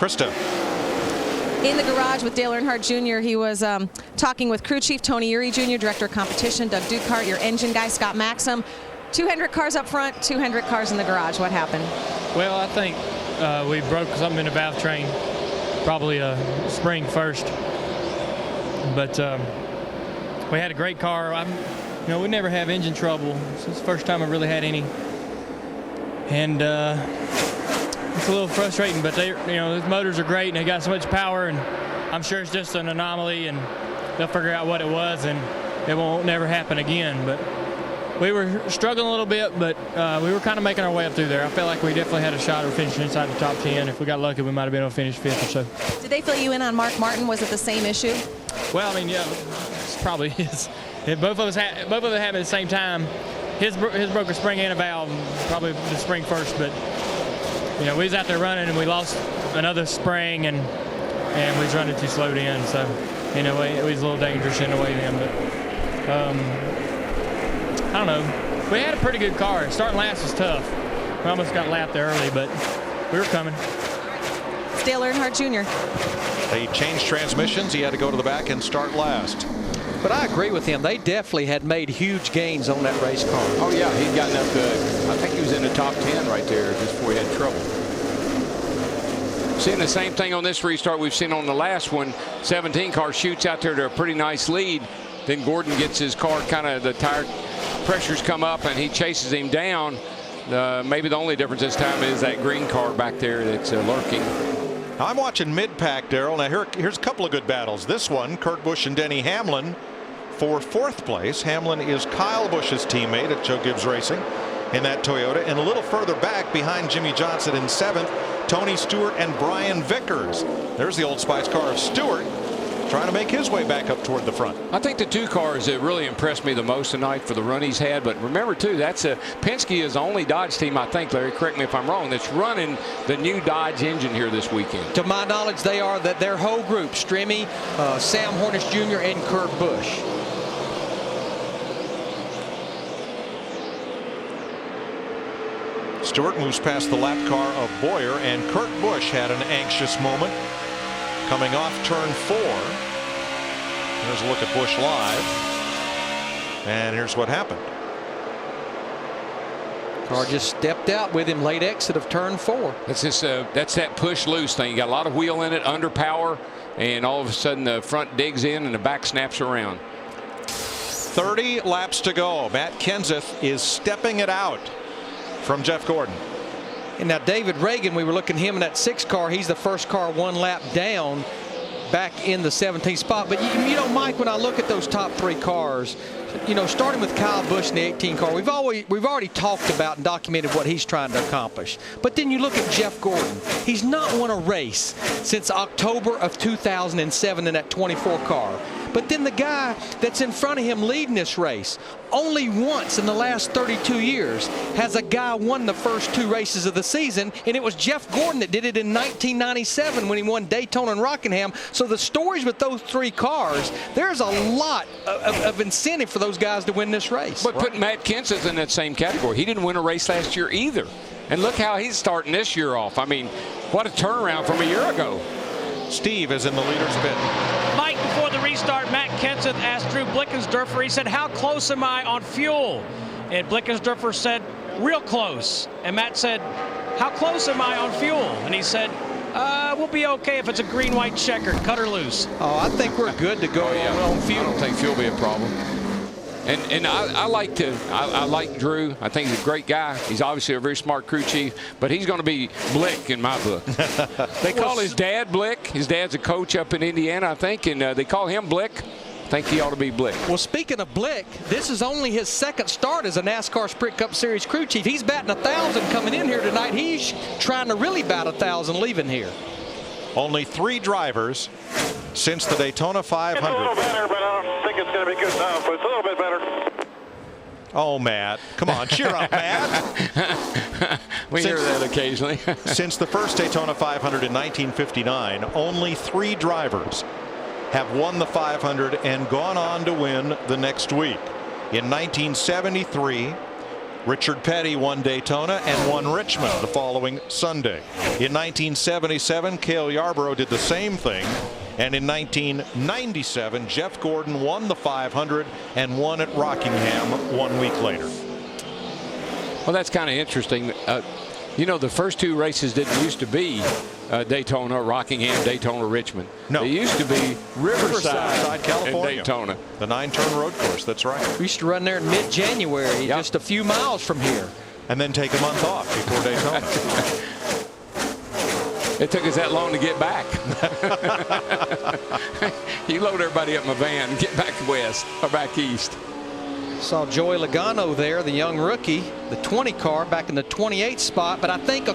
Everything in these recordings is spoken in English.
Krista. In the garage with Dale Earnhardt Jr., he was talking with crew chief Tony Uri Jr., director of competition, Doug Dukart, your engine guy, Scott Maxim. 200 cars up front, 200 cars in the garage. What happened? Well, I think we broke something in the valve train, probably a spring first. But we had a great car. We never have engine trouble. This is the first time I really had any. And it's a little frustrating, but those motors are great and they got so much power, and I'm sure it's just an anomaly and they'll figure out what it was and it won't never happen again. But we were struggling a little bit, but we were kind of making our way up through there. I felt like we definitely had a shot at finishing inside the top 10. If we got lucky, we might have been able to finish 5th or so. Did they fill you in on Mark Martin? Was it the same issue? Well, yeah, it's probably is. Both of them happened at the same time. His broke a spring and a valve, probably the spring first, but we was out there running and we lost another spring and we was running too slow in, so it was a little dangerous in the way then. But I don't know. We had a pretty good car. Starting last was tough. We almost got lapped there early, but we were coming. It's Dale Earnhardt Jr. They changed transmissions. He had to go to the back and start last. But I agree with him. They definitely had made huge gains on that race car. Oh, yeah. He'd gotten up to, I think he was in the top 10 right there just before he had trouble. Seeing the same thing on this restart we've seen on the last one. 17 car shoots out there to a pretty nice lead. Then Gordon gets his car the tire pressures come up and he chases him down. Maybe the only difference this time is that green car back there that's lurking. I'm watching mid-pack, Darrell. Now here's a couple of good battles. This one, Kurt Busch and Denny Hamlin for 4th place. Hamlin is Kyle Busch's teammate at Joe Gibbs Racing in that Toyota. And a little further back behind Jimmy Johnson in 7th, Tony Stewart and Brian Vickers. There's the Old Spice car of Stewart, trying to make his way back up toward the front. I think the 2 cars that really impressed me the most tonight for the run he's had. But remember, too, Penske is the only Dodge team, I think, Larry, correct me if I'm wrong, that's running the new Dodge engine here this weekend. To my knowledge, they are their whole group, Strimmy, Sam Hornish Jr., and Kurt Busch. Stewart moves past the lap car of Boyer, and Kurt Busch had an anxious moment coming off turn 4. Here's a look at Busch live, and here's what happened. Car just stepped out with him, late exit of turn 4. That's that push loose thing. You got a lot of wheel in it, under power, and all of a sudden the front digs in and the back snaps around. 30 laps to go. Matt Kenseth is stepping it out from Jeff Gordon. And now David Reagan, we were looking at him in that 6 car. He's the first car 1 lap down, back in the 17th spot. But Mike, when I look at those top 3 cars, starting with Kyle Busch in the 18 car, we've already talked about and documented what he's trying to accomplish. But then you look at Jeff Gordon. He's not won a race since October of 2007 in that 24 car. But then the guy that's in front of him leading this race, only once in the last 32 years has a guy won the first 2 races of the season, and it was Jeff Gordon that did it in 1997 when he won Daytona and Rockingham. So the stories with those 3 cars, there's a lot of incentive for those guys to win this race. But put Matt Kenseth in that same category. He didn't win a race last year either. And look how he's starting this year off. I mean, what a turnaround from a year ago. Steve is in the leader's pit. Mike, before the restart, Matt Kenseth asked Drew Blickensderfer, he said, how close am I on fuel? And Blickensderfer said, real close. And Matt said, how close am I on fuel? And he said, we'll be okay if it's a green-white checkered, cut her loose. Oh, I think we're good to go on fuel. I don't think fuel will be a problem. And I like Drew. I think he's a great guy. He's obviously a very smart crew chief, but he's going to be Blick in my book. They call his dad Blick. His dad's a coach up in Indiana, I think, and they call him Blick. I think he ought to be Blick. Well, speaking of Blick, this is only his 2nd start as a NASCAR Sprint Cup Series crew chief. He's batting 1,000 coming in here tonight. He's trying to really bat 1,000 leaving here. Only 3 drivers since the Daytona 500. It's a little better, but I don't think it's going to be good enough, but it's a little bit better. Oh, Matt. Come on, cheer up, Matt. We hear that occasionally. Since the first Daytona 500 in 1959, only 3 drivers have won the 500 and gone on to win the next week. In 1973, Richard Petty won Daytona and won Richmond the following Sunday. In 1977, Cale Yarborough did the same thing. And in 1997, Jeff Gordon won the 500 and won at Rockingham 1 week later. Well, that's kind of interesting. You know, the first 2 races didn't used to be Daytona, Rockingham, Daytona, Richmond. No. They used to be Riverside, California. and Daytona. The 9-turn road course, that's right. We used to run there in mid-January, Yep. just a few miles from here. And then take a month off before Daytona. It took us that long to get back. You load everybody up in my van and get back west or back east. Saw Joey Logano there, the young rookie, the 20 car back in the 28th spot, but I think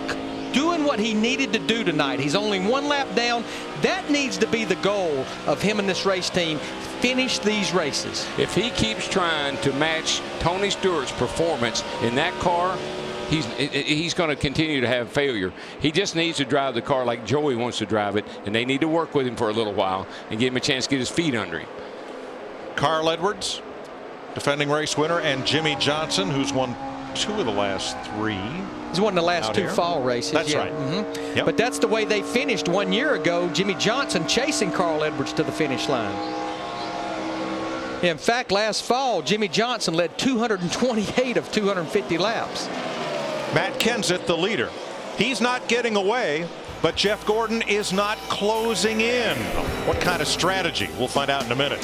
doing what he needed to do tonight. He's only 1 lap down. That needs to be the goal of him and this race team. Finish these races. If he keeps trying to match Tony Stewart's performance in that car, he's going to continue to have failure. He just needs to drive the car like Joey wants to drive it, and they need to work with him for a little while and give him a chance to get his feet under him. Carl Edwards, defending race winner, and Jimmy Johnson, who's won 2 of the last 3. He's won the last out 2 here. fall races. That's yeah. right. Yep. But that's the way they finished 1 year ago. Jimmy Johnson chasing Carl Edwards to the finish line. In fact, last fall, Jimmy Johnson led 228 of 250 laps. Matt Kenseth, the leader. He's not getting away, but Jeff Gordon is not closing in. What kind of strategy? We'll find out in a minute.